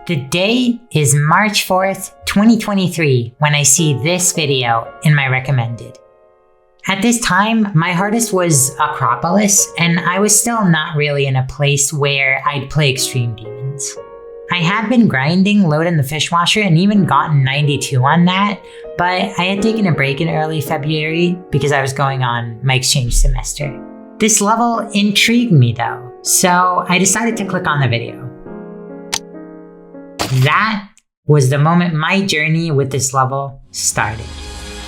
The day is March 4th, 2023 when I see this video in my recommended. At this time, my hardest was Acropolis, and I was still not really in a place where I'd play extreme demons. I had been grinding Load in the Fishwasher and even gotten 92 on that, but I had taken a break in early February because I was going on my exchange semester. This level intrigued me though, so I decided to click on the video. That was the moment my journey with this level started.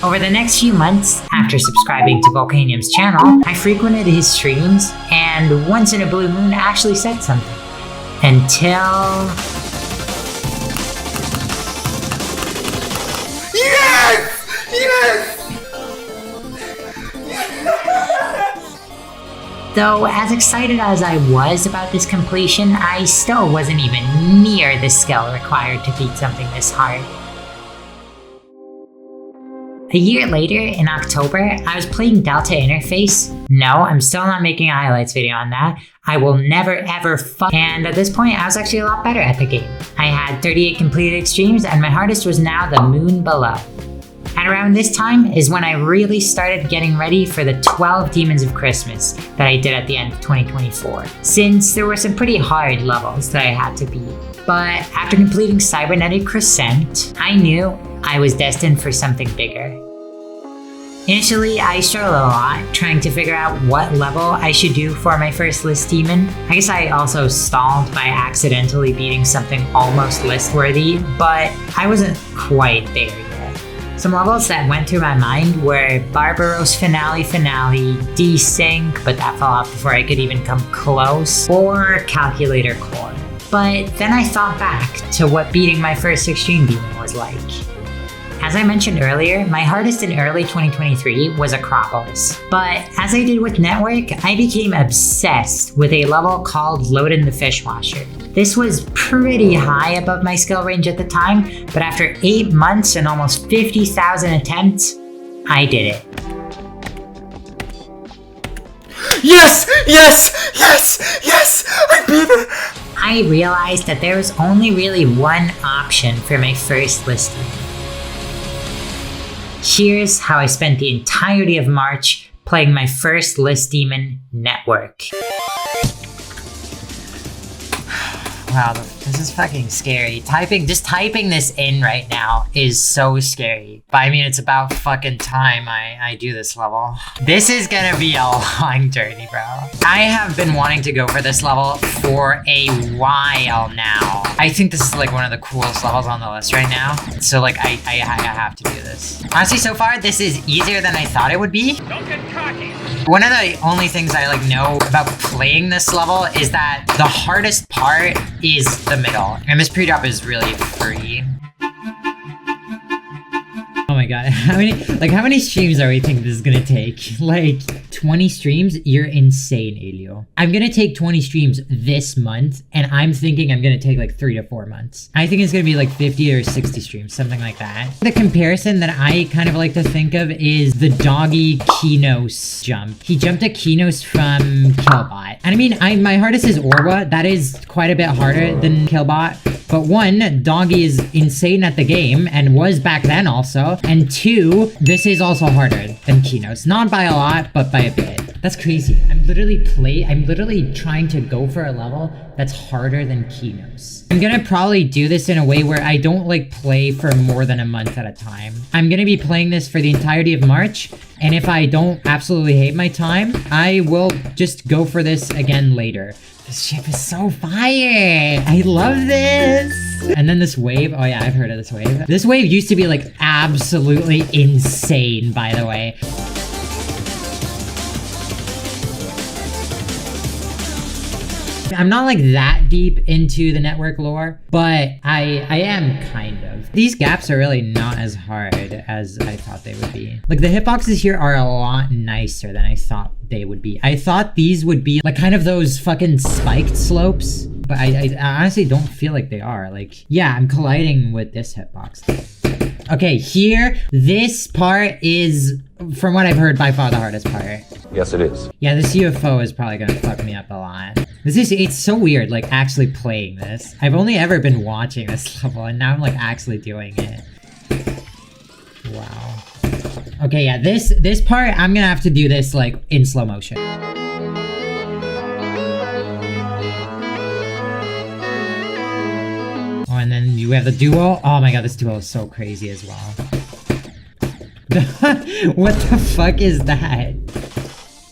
Over the next few months, after subscribing to Volcanium's channel, I frequented his streams and once in a blue moon actually said something. Until... Yes! Yes! Though as excited as I was about this completion, I still wasn't even near the skill required to beat something this hard. A year later, in October, I was playing Delta Interface. No, I'm still not making a highlights video on that. I will never ever And at this point, I was actually a lot better at the game. I had 38 completed extremes and my hardest was now the moon below. And around this time is when I really started getting ready for the 12 Demons of Christmas that I did at the end of 2024, since there were some pretty hard levels that I had to beat. But after completing Cybernetic Crescent, I knew I was destined for something bigger. Initially, I struggled a lot trying to figure out what level I should do for my first list demon. I guess I also stalled by accidentally beating something almost list-worthy, but I wasn't quite there yet. Some levels that went through my mind were Barbaros Finale, Desync, but that fell off before I could even come close, or Calculator Core. But then I thought back to what beating my first extreme demon was like. As I mentioned earlier, my hardest in early 2023 was Acropolis. But as I did with Network, I became obsessed with a level called Load in the Fishwasher. This was pretty high above my skill range at the time, but after 8 months and almost 50,000 attempts, I did it. Yes! Yes! Yes! Yes! I beat it! I realized that there was only really one option for my first listing. Here's how I spent the entirety of March playing my first list demon, Network. Wow, this is fucking scary. Just typing this in right now is so scary. But I mean, it's about fucking time I do this level. This is gonna be a long journey, bro. I have been wanting to go for this level for a while now. I think this is like one of the coolest levels on the list right now. So like, I have to do this. Honestly, so far, this is easier than I thought it would be. Don't get cocky. One of the only things I know about playing this level is that the hardest part is the middle, and this pre-drop is really free. Oh my god, how many streams are we think this is gonna take? Like 20 streams? You're insane, Elio. I'm gonna take 20 streams this month, and I'm thinking I'm gonna take like 3 to 4 months. I think it's gonna be like 50 or 60 streams, something like that. The comparison that I kind of like to think of is the doggy Kinos jump. He jumped a Kinos from Killbot. And I mean, my hardest is Orwa. That is quite a bit harder than Killbot. But one, Doggy is insane at the game, and was back then also. And two, this is also harder than Kinos. Not by a lot, but by a bit. That's crazy. I'm literally trying to go for a level that's harder than Kinos. I'm gonna probably do this in a way where I don't play for more than a month at a time. I'm gonna be playing this for the entirety of March, and if I don't absolutely hate my time, I will just go for this again later. This ship is so fire! I love this! And then this wave, oh yeah, I've heard of this wave. This wave used to be absolutely insane, by the way. I'm not that deep into the Network lore, but I am kind of. These gaps are really not as hard as I thought they would be. The hitboxes here are a lot nicer than I thought they would be. I thought these would be kind of those fucking spiked slopes, but I honestly don't feel like they are. Yeah, I'm colliding with this hitbox. Okay, here, this part is, from what I've heard, by far the hardest part. Yes, it is. Yeah, this UFO is probably gonna fuck me up a lot. It's so weird, like, actually playing this. I've only ever been watching this level, and now I'm, like, actually doing it. Wow. Okay, yeah, this part, I'm gonna have to do this, like, in slow motion. Oh, and then you have the duo. Oh my god, this duo is so crazy as well. What the fuck is that?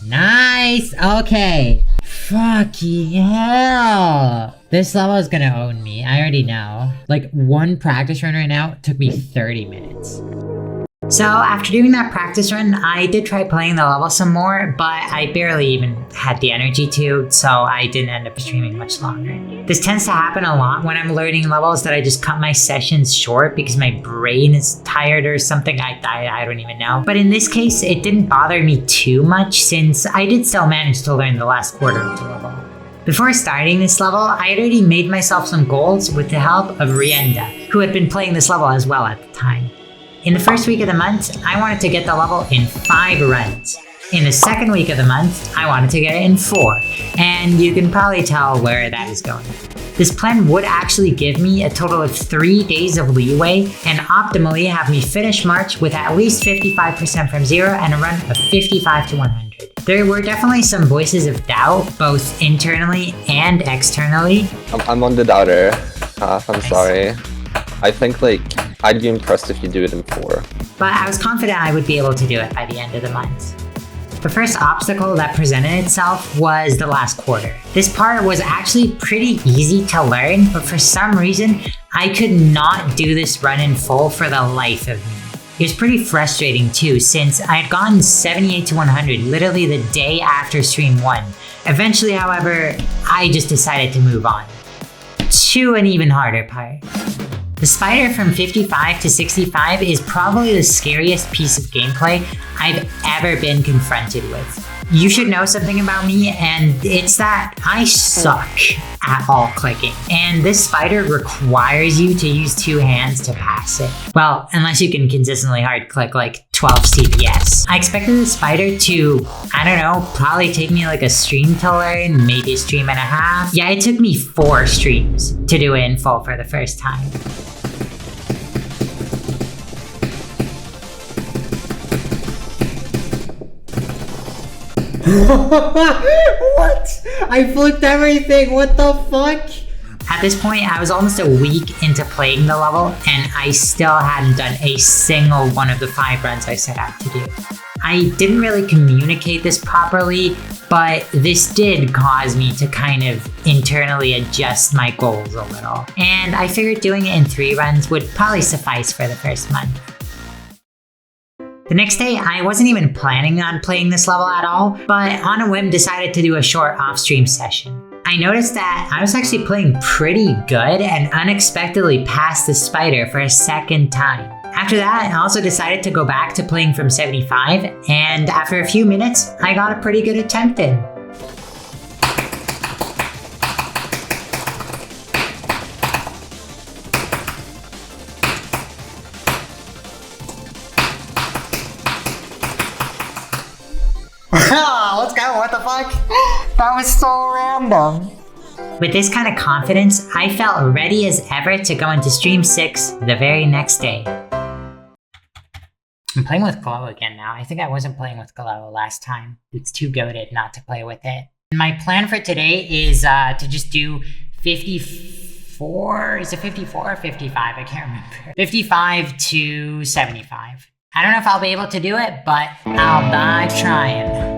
Nice! Okay. Fucking hell! This level is gonna own me. I already know. Like, one practice run right now took me 30 minutes. So after doing that practice run, I did try playing the level some more, but I barely even had the energy to, so I didn't end up streaming much longer. This tends to happen a lot when I'm learning levels, that I just cut my sessions short because my brain is tired or something. I don't even know. But in this case, it didn't bother me too much since I did still manage to learn the last quarter of the level. Before starting this level, I had already made myself some goals with the help of Rienda, who had been playing this level as well at the time. In the first week of the month, I wanted to get the level in 5 runs. In the second week of the month, I wanted to get it in 4, and you can probably tell where that is going. This plan would actually give me a total of 3 days of leeway and optimally have me finish March with at least 55% from 0 and a run of 55 to 100. There were definitely some voices of doubt, both internally and externally. I'm on the doubter path, I'm sorry. I think, like, I'd be impressed if you do it in 4. But I was confident I would be able to do it by the end of the month. The first obstacle that presented itself was the last quarter. This part was actually pretty easy to learn, but for some reason, I could not do this run in full for the life of me. It was pretty frustrating too, since I had gotten 78 to 100 literally the day after stream 1. Eventually, however, I just decided to move on to an even harder part. The spider from 55 to 65 is probably the scariest piece of gameplay I've ever been confronted with. You should know something about me, and it's that I suck at all clicking. And this spider requires you to use 2 hands to pass it. Well, unless you can consistently hard click like 12 CPS. I expected the spider to, I don't know, probably take me like a stream to learn, maybe a stream and a half. Yeah, it took me 4 streams to do it in full for the first time. What? I flipped everything, what the fuck? At this point, I was almost a week into playing the level, and I still hadn't done a single one of the 5 runs I set out to do. I didn't really communicate this properly, but this did cause me to kind of internally adjust my goals a little. And I figured doing it in 3 runs would probably suffice for the first month. The next day, I wasn't even planning on playing this level at all, but on a whim decided to do a short off-stream session. I noticed that I was actually playing pretty good and unexpectedly passed the spider for a second time. After that, I also decided to go back to playing from 75, and after a few minutes, I got a pretty good attempt in. Let's go, what the fuck? That was so random. With this kind of confidence, I felt ready as ever to go into stream 6 the very next day. I'm playing with Glow again now. I think I wasn't playing with Glow last time. It's too goated not to play with it. My plan for today is to just do 54, is it 54 or 55? I can't remember. 55 to 75. I don't know if I'll be able to do it, but I'll die trying.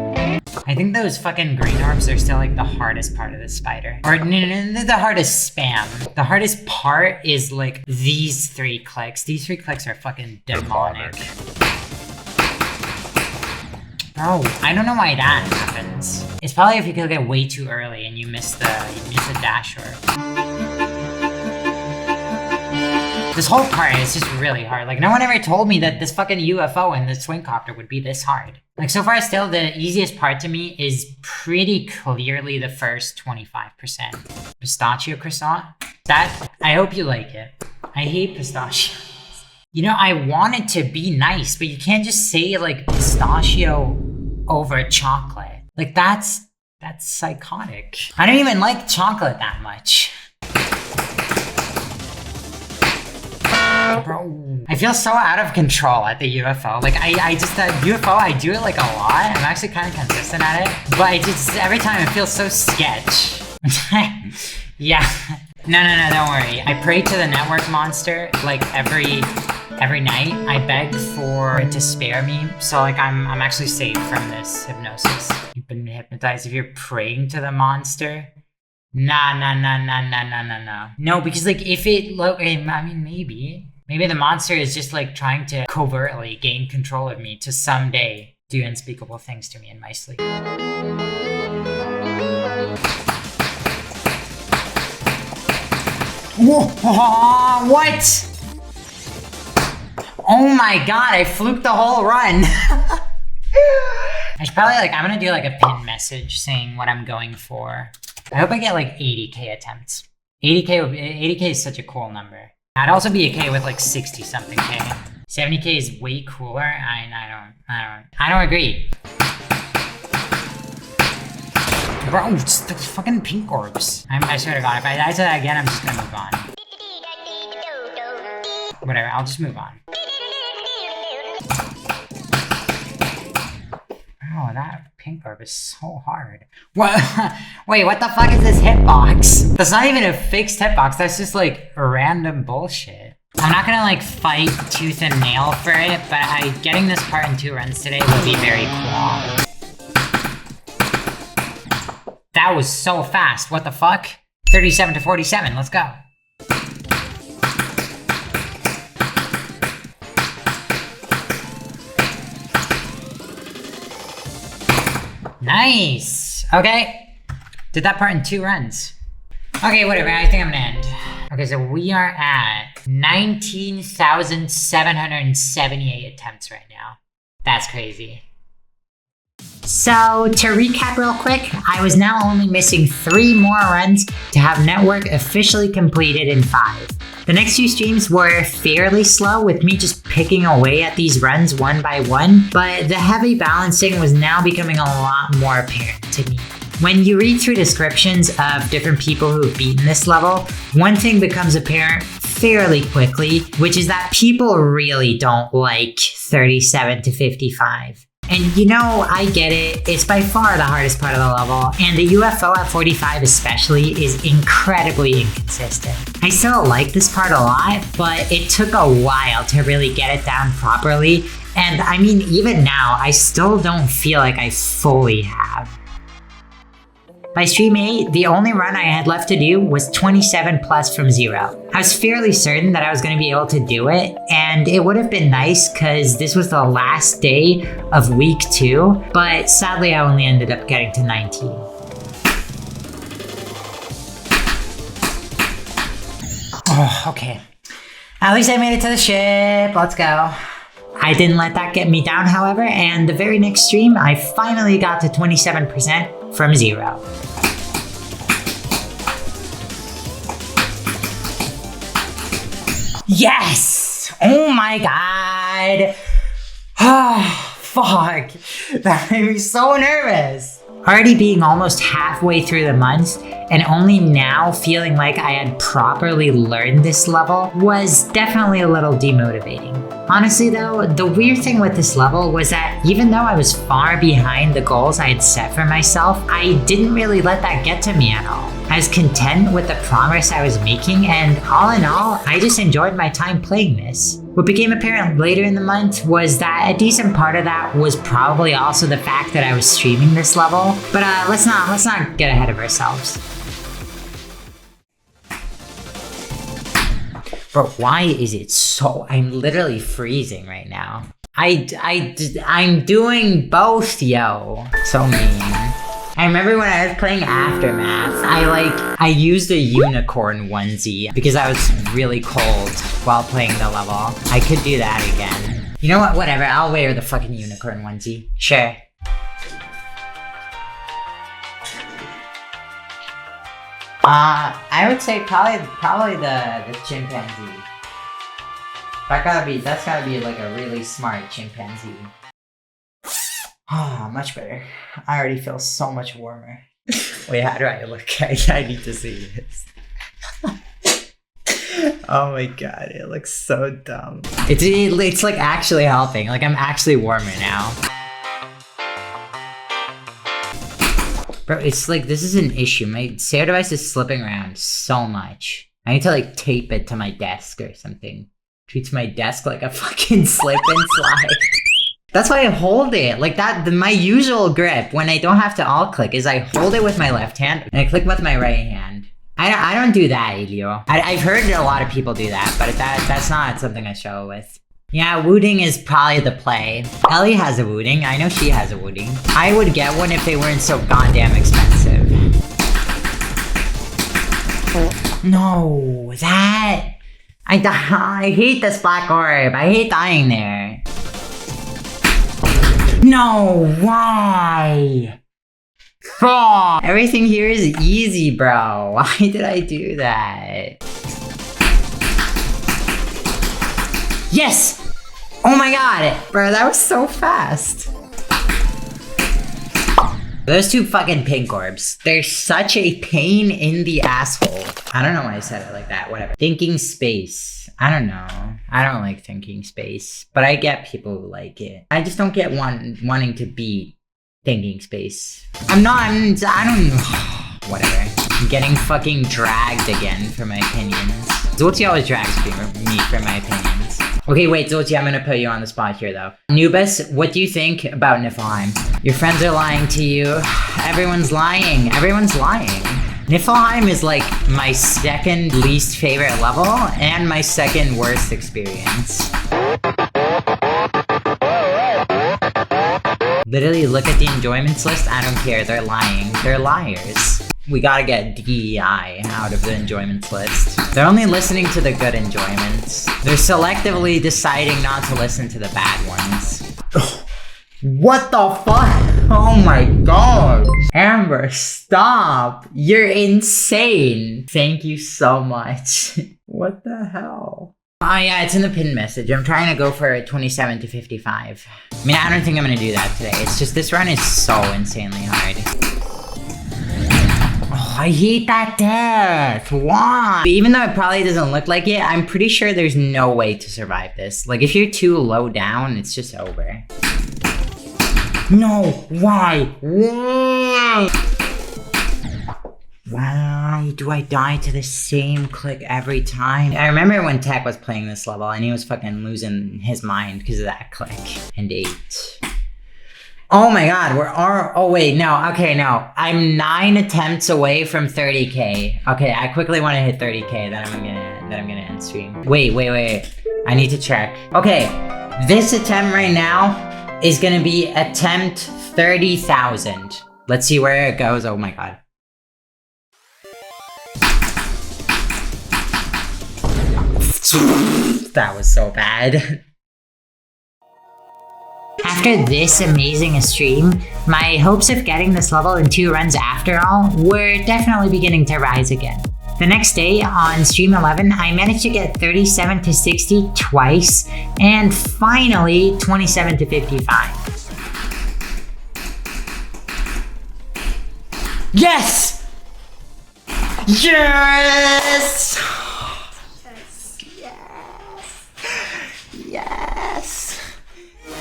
I think those fucking green orbs are still like the hardest part of the spider. Or no, the hardest spam. The hardest part is like these 3 clicks. These 3 clicks are fucking demonic. Bro, I don't know why that happens. It's probably if you click it way too early and you miss the dash orb. This whole part is just really hard. Like, no one ever told me that this fucking UFO and the swing copter would be this hard. Like, so far still, the easiest part to me is pretty clearly the first 25%. Pistachio croissant? That, I hope you like it. I hate pistachios. You know, I want it to be nice, but you can't just say, like, pistachio over chocolate. Like, that's That's psychotic. I don't even like chocolate that much. Bro, I feel so out of control at the UFO. Like, I just, that UFO, I do it like a lot. I'm actually kind of consistent at it. But I just, every time it feels so sketch. Yeah. No, don't worry. I pray to the network monster, like, every night. I beg for it to spare me. So, like, I'm actually safe from this hypnosis. You've been hypnotized if you're praying to the monster. Nah. No, because, like, if it, I mean, maybe the monster is just, like, trying to covertly gain control of me to someday do unspeakable things to me in my sleep. Whoa, what? Oh my god, I fluked the whole run. I should probably, like, I'm gonna do, like, a pin message saying what I'm going for. I hope I get, like, 80k attempts. 80k is such a cool number. I'd also be okay with, like, 60-something K. 70k is way cooler. I don't agree. Bro, just the fucking pink orbs. I swear to god, if I die to that again, I'm just gonna move on. Whatever, I'll just move on. Oh, that pink orb is so hard. What? Wait, what the fuck is this hitbox? That's not even a fixed hitbox, that's just like random bullshit. I'm not gonna like fight tooth and nail for it, but getting this part in 2 runs today would be very cool. That was so fast, what the fuck? 37 to 47, let's go. Nice! Okay. Did that part in 2 runs. Okay, whatever, I think I'm gonna end. Okay, so we are at 19,778 attempts right now. That's crazy. So, to recap real quick, I was now only missing 3 more runs to have network officially completed in 5. The next few streams were fairly slow with me just picking away at these runs one by one, but the heavy balancing was now becoming a lot more apparent to me. When you read through descriptions of different people who've beaten this level, one thing becomes apparent fairly quickly, which is that people really don't like 37 to 55. And you know, I get it, it's by far the hardest part of the level, and the UFO at 45 especially is incredibly inconsistent. I still like this part a lot, but it took a while to really get it down properly, and I mean, even now, I still don't feel like I fully have. By stream 8, the only run I had left to do was 27 plus from 0. I was fairly certain that I was going to be able to do it, and it would have been nice because this was the last day of week 2, but sadly I only ended up getting to 19. Oh, okay. At least I made it to the ship, let's go. I didn't let that get me down, however, and the very next stream, I finally got to 27% from 0. Yes! Oh my god! Ah, fuck. That made me so nervous. Already being almost halfway through the month, and only now feeling like I had properly learned this level was definitely a little demotivating. Honestly though, the weird thing with this level was that even though I was far behind the goals I had set for myself, I didn't really let that get to me at all. I was content with the progress I was making, and all in all, I just enjoyed my time playing this. What became apparent later in the month was that a decent part of that was probably also the fact that I was streaming this level, but let's not get ahead of ourselves. Bro, why is it so... I'm literally freezing right now. I'm doing both, yo. So mean. I remember when I was playing Aftermath, I used a unicorn onesie because I was really cold while playing the level. I could do that again. You know what, whatever, I'll wear the fucking unicorn onesie. Sure. I would say probably the chimpanzee. That's gotta be like a really smart chimpanzee. Ah, much better. I already feel so much warmer. Wait, how do I look? I need to see this. Oh my god, it looks so dumb. It's like actually helping. Like I'm actually warmer now. Bro, it's like this is an issue. My Stereo device is slipping around so much. I need to like tape it to my desk or something. Treats my desk like a fucking slip and slide. That's why I hold it like that. My usual grip when I don't have to alt click is I hold it with my left hand and I click with my right hand. I don't do that, Elio. I've heard a lot of people do that, but that's not something I struggle with. Yeah, wooting is probably the play. Ellie has a wooting. I know she has a wooting. I would get one if they weren't so goddamn expensive. No, that... I hate this black orb. I hate dying there. No, why? Fuck. Everything here is easy, bro. Why did I do that? Yes! Oh my god! Bro, that was so fast. Those two fucking pink orbs. They're such a pain in the asshole. I don't know why I said it like that. Whatever. Thinking space. I don't know. I don't like thinking space. But I get people who like it. I just don't get wanting to beat thinking space. I don't... Whatever. I'm getting fucking dragged again for my opinions. Zolti always drags me for my opinions. Okay, wait, Zolti, I'm gonna put you on the spot here, though. Nubis, what do you think about Niflheim? Your friends are lying to you. Everyone's lying. Everyone's lying. Niflheim is like my second least favorite level and my second worst experience. Literally, look at the enjoyments list. I don't care. They're lying. They're liars. We gotta get DEI out of the enjoyments list. They're only listening to the good enjoyments. They're selectively deciding not to listen to the bad ones. What the fuck? Oh my god. Amber, stop. You're insane. Thank you so much. What the hell? Oh yeah, it's in the pinned message. I'm trying to go for 27 to 55. I mean, I don't think I'm gonna do that today. It's just this run is so insanely hard. Oh, I hate that death. Why? Even though it probably doesn't look like it, I'm pretty sure there's no way to survive this. Like, if you're too low down, it's just over. No, why? Why? Why do I die to the same click every time? I remember when Tech was playing this level and he was fucking losing his mind because of that click. And 8. Oh my god, oh wait, no, okay, no. I'm 9 attempts away from 30k. Okay, I quickly want to hit 30k, then I'm gonna end stream. Wait. I need to check. Okay, this attempt right now is gonna be attempt 30,000. Let's see where it goes. Oh my god. That was so bad. After this amazing stream, my hopes of getting this level in 2 runs after all were definitely beginning to rise again. The next day, on stream 11, I managed to get 37 to 60 twice, and finally 27 to 55. Yes! Yes! Yes!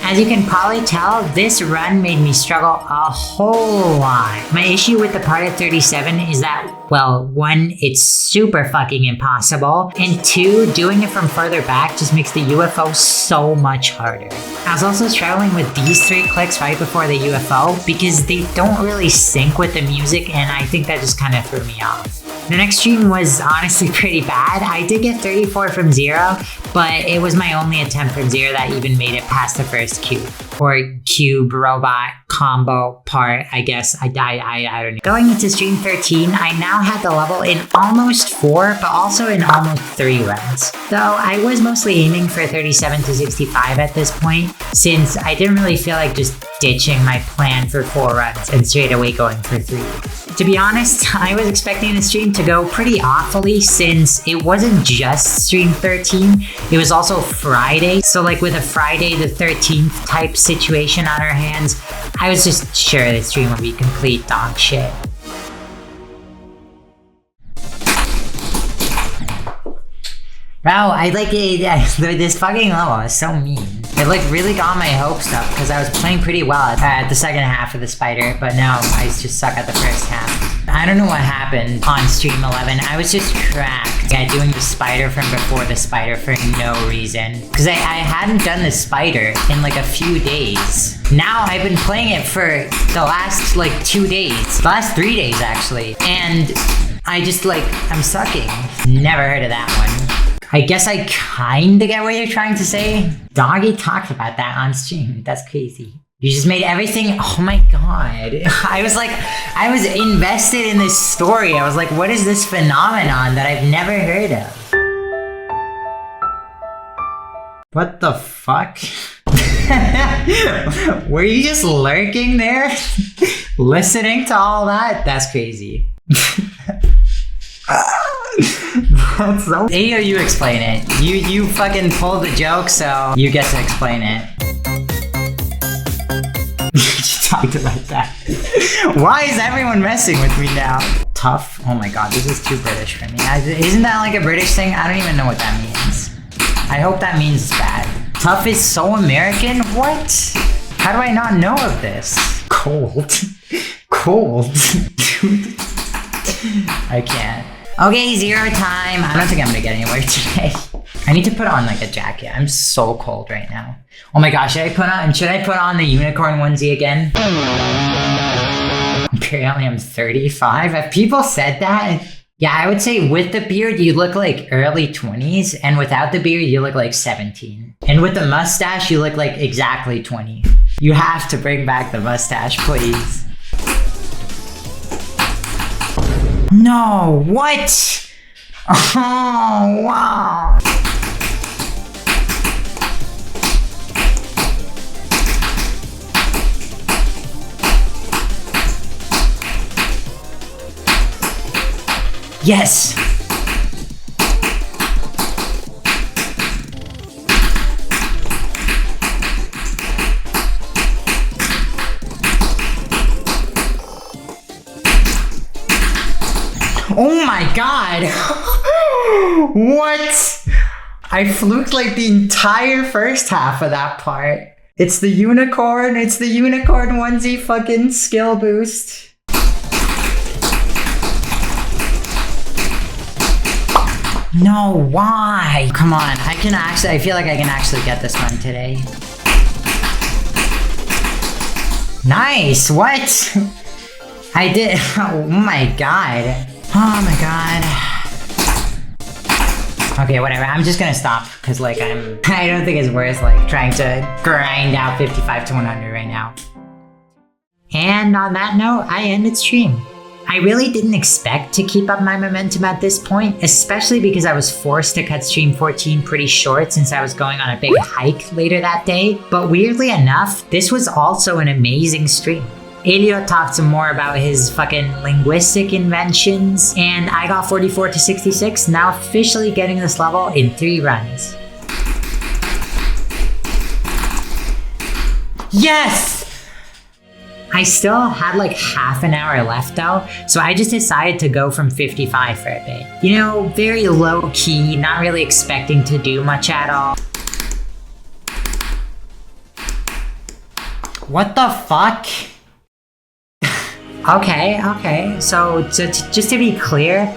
As you can probably tell, this run made me struggle a whole lot. My issue with the part at 37 is that, well, 1, it's super fucking impossible, and 2, doing it from further back just makes the UFO so much harder. I was also struggling with these 3 clicks right before the UFO because they don't really sync with the music, and I think that just kind of threw me off. The next stream was honestly pretty bad. I did get 34 from 0, but it was my only attempt from 0 that even made it past the first cube. Or cube, robot, combo, part, I guess. I don't know. Going into stream 13, I now had the level in almost 4, but also in almost 3 runs. Though I was mostly aiming for 37 to 65 at this point, since I didn't really feel like just ditching my plan for 4 runs and straight away going for 3. To be honest, I was expecting the stream to go pretty awfully since it wasn't just stream 13, it was also Friday. So like with a Friday the 13th type situation on our hands, I was just sure the stream would be complete dog shit. Bro, I like it. This fucking level is so mean. It like really got my hopes up because I was playing pretty well at the second half of the spider, but now I just suck at the first half. I don't know what happened on stream 11. I was just cracked at doing the spider from before the spider for no reason. Because I hadn't done the spider in like a few days. Now I've been playing it for the last like 2 days. The last 3 days actually. And I just like, I'm sucking. Never heard of that one. I guess I kinda get what you're trying to say. Doggy talked about that on stream. That's crazy. You just made everything, oh my god. I was invested in this story. I was like, what is this phenomenon that I've never heard of? What the fuck? Were you just lurking there? Listening to all that? That's crazy. That's so... Hey, you explain it. You fucking pulled the joke, so you get to explain it. You talked about that. Why is everyone messing with me now? Tough? Oh my god, this is too British for me. Isn't that like a British thing? I don't even know what that means. I hope that means it's bad. Tough is so American? What? How do I not know of this? Cold. Cold. Dude. I can't. Okay, 0 time. I don't think I'm gonna get anywhere today. I need to put on like a jacket. I'm so cold right now. Oh my gosh, should I put on the unicorn onesie again? Apparently I'm 35. Have people said that? Yeah, I would say with the beard, you look like early 20s, and without the beard, you look like 17. And with the mustache, you look like exactly 20. You have to bring back the mustache, please. No, what? Oh, wow. Yes. Oh my god! What? I fluked like the entire first half of that part. It's the unicorn onesie fucking skill boost. No, why? Come on, I feel like I can actually get this one today. Nice, what? I did, oh my god. Oh my god. Okay, whatever, I'm just gonna stop, cause like I don't think it's worth like trying to grind out 55 to 100 right now. And on that note, I ended stream. I really didn't expect to keep up my momentum at this point, especially because I was forced to cut stream 14 pretty short since I was going on a big hike later that day. But weirdly enough, this was also an amazing stream. Elliot talked some more about his fucking linguistic inventions, and I got 44 to 66, now officially getting this level in 3 runs. Yes! I still had like half an hour left though, so I just decided to go from 55 for a bit. You know, very low key, not really expecting to do much at all. What the fuck? Okay, so just to be clear,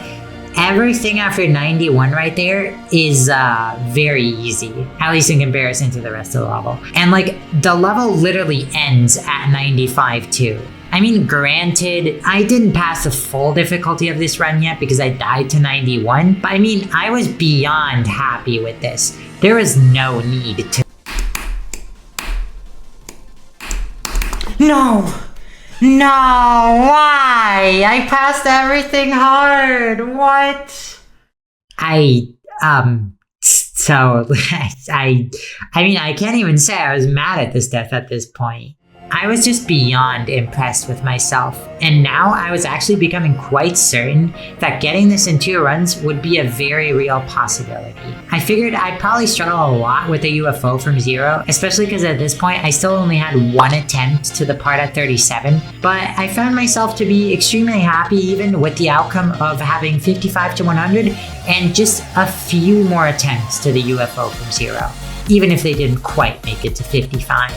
everything after 91 right there is very easy, at least in comparison to the rest of the level. And like, the level literally ends at 95 too. I mean, granted, I didn't pass the full difficulty of this run yet because I died to 91, but I mean, I was beyond happy with this. There was no need to... No! No, why? I passed everything hard. What? So I mean, I can't even say I was mad at this death at this point. I was just beyond impressed with myself, and now I was actually becoming quite certain that getting this in 2 runs would be a very real possibility. I figured I'd probably struggle a lot with a UFO from 0, especially because at this point I still only had 1 attempt to the part at 37, but I found myself to be extremely happy even with the outcome of having 55 to 100 and just a few more attempts to the UFO from 0, even if they didn't quite make it to 55.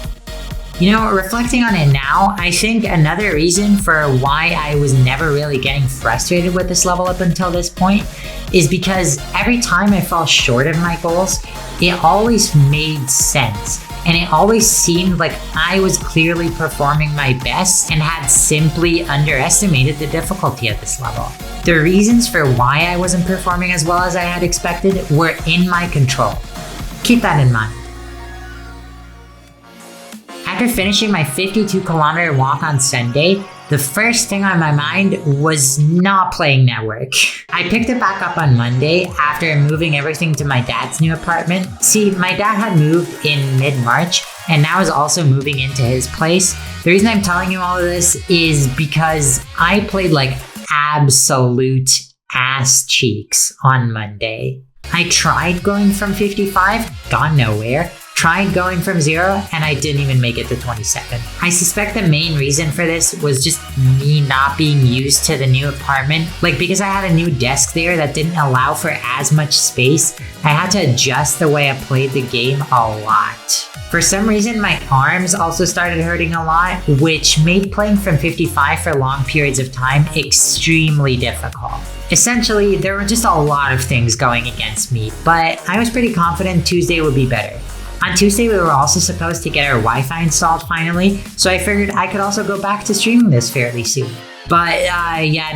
You know, reflecting on it now, I think another reason for why I was never really getting frustrated with this level up until this point is because every time I fell short of my goals, it always made sense. And it always seemed like I was clearly performing my best and had simply underestimated the difficulty of this level. The reasons for why I wasn't performing as well as I had expected were in my control. Keep that in mind. After finishing my 52-kilometer walk on Sunday, the first thing on my mind was not playing Network. I picked it back up on Monday after moving everything to my dad's new apartment. See, my dad had moved in mid-March and now is also moving into his place. The reason I'm telling you all of this is because I played like absolute ass cheeks on Monday. I tried going from 55, got nowhere. Tried going from 0, and I didn't even make it to 22nd. I suspect the main reason for this was just me not being used to the new apartment. Like, because I had a new desk there that didn't allow for as much space, I had to adjust the way I played the game a lot. For some reason, my arms also started hurting a lot, which made playing from 55 for long periods of time extremely difficult. Essentially, there were just a lot of things going against me, but I was pretty confident Tuesday would be better. On Tuesday, we were also supposed to get our Wi-Fi installed finally, so I figured I could also go back to streaming this fairly soon. But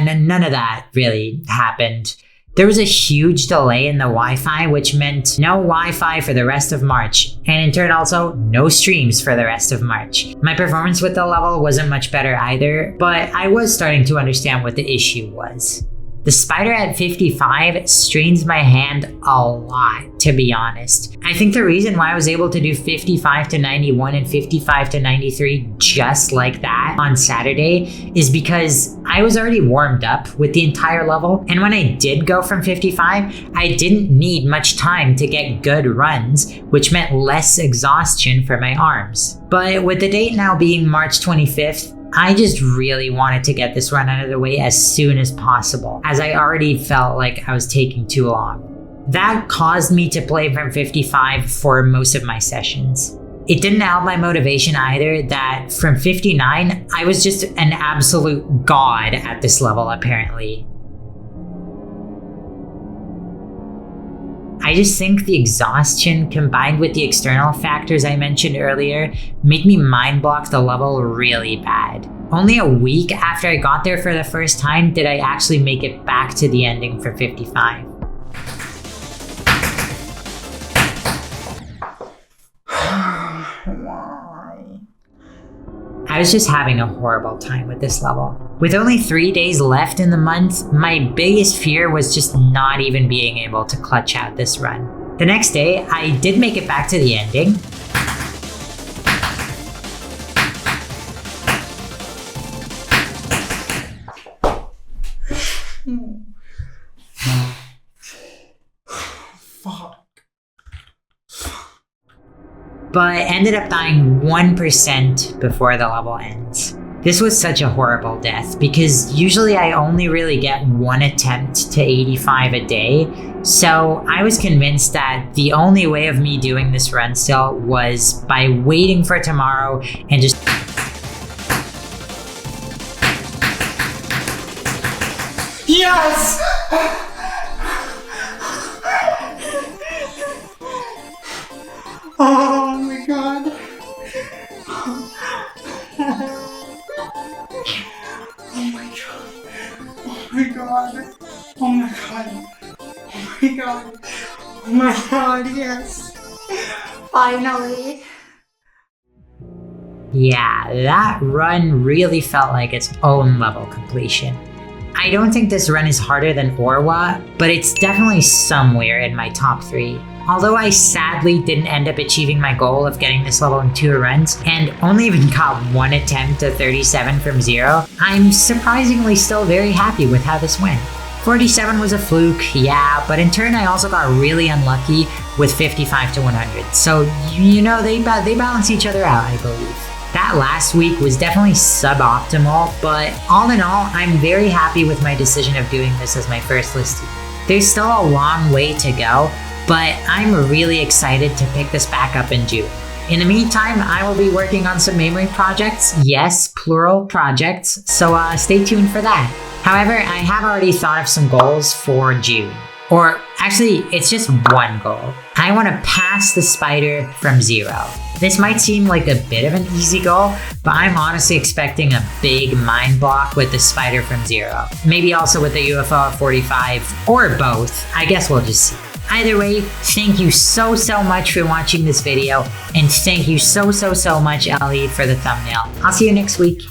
none of that really happened. There was a huge delay in the Wi-Fi, which meant no Wi-Fi for the rest of March, and in turn also no streams for the rest of March. My performance with the level wasn't much better either, but I was starting to understand what the issue was. The spider at 55 strains my hand a lot, to be honest. I think the reason why I was able to do 55 to 91 and 55 to 93 just like that on Saturday is because I was already warmed up with the entire level, and when I did go from 55, I didn't need much time to get good runs, which meant less exhaustion for my arms. But with the date now being March 25th, I just really wanted to get this run out of the way as soon as possible, as I already felt like I was taking too long. That caused me to play from 55 for most of my sessions. It didn't help my motivation either that from 59, I was just an absolute god at this level apparently. I just think the exhaustion combined with the external factors I mentioned earlier made me mind block the level really bad. Only a week after I got there for the first time did I actually make it back to the ending for 55. Why? I was just having a horrible time with this level. With only 3 days left in the month, my biggest fear was just not even being able to clutch out this run. The next day, I did make it back to the ending. But ended up dying 1% before the level ends. This was such a horrible death because usually I only really get 1 attempt to 85 a day, so I was convinced that the only way of me doing this run still was by waiting for tomorrow and just Yes! Oh my god. Oh my god. Oh my god. Oh my god. Oh my god. Oh my god, yes. Finally. Yeah, that run really felt like its own level completion. I don't think this run is harder than Orwa, but it's definitely somewhere in my top 3. Although I sadly didn't end up achieving my goal of getting this level in 2 runs, and only even got 1 attempt to 37 from 0, I'm surprisingly still very happy with how this went. 47 was a fluke, yeah, but in turn I also got really unlucky with 55 to 100, so you know they balance each other out, I believe. That last week was definitely suboptimal, but all in all, I'm very happy with my decision of doing this as my first listing. There's still a long way to go, but I'm really excited to pick this back up in June. In the meantime, I will be working on some memory projects. Yes, plural projects, so stay tuned for that. However, I have already thought of some goals for June. Or actually, it's just one goal. I want to pass the spider from 0. This might seem like a bit of an easy goal, but I'm honestly expecting a big mind block with the spider from 0. Maybe also with the UFO at 45, or both. I guess we'll just see. Either way, thank you so much for watching this video, and thank you so much, Ellie, for the thumbnail. I'll see you next week.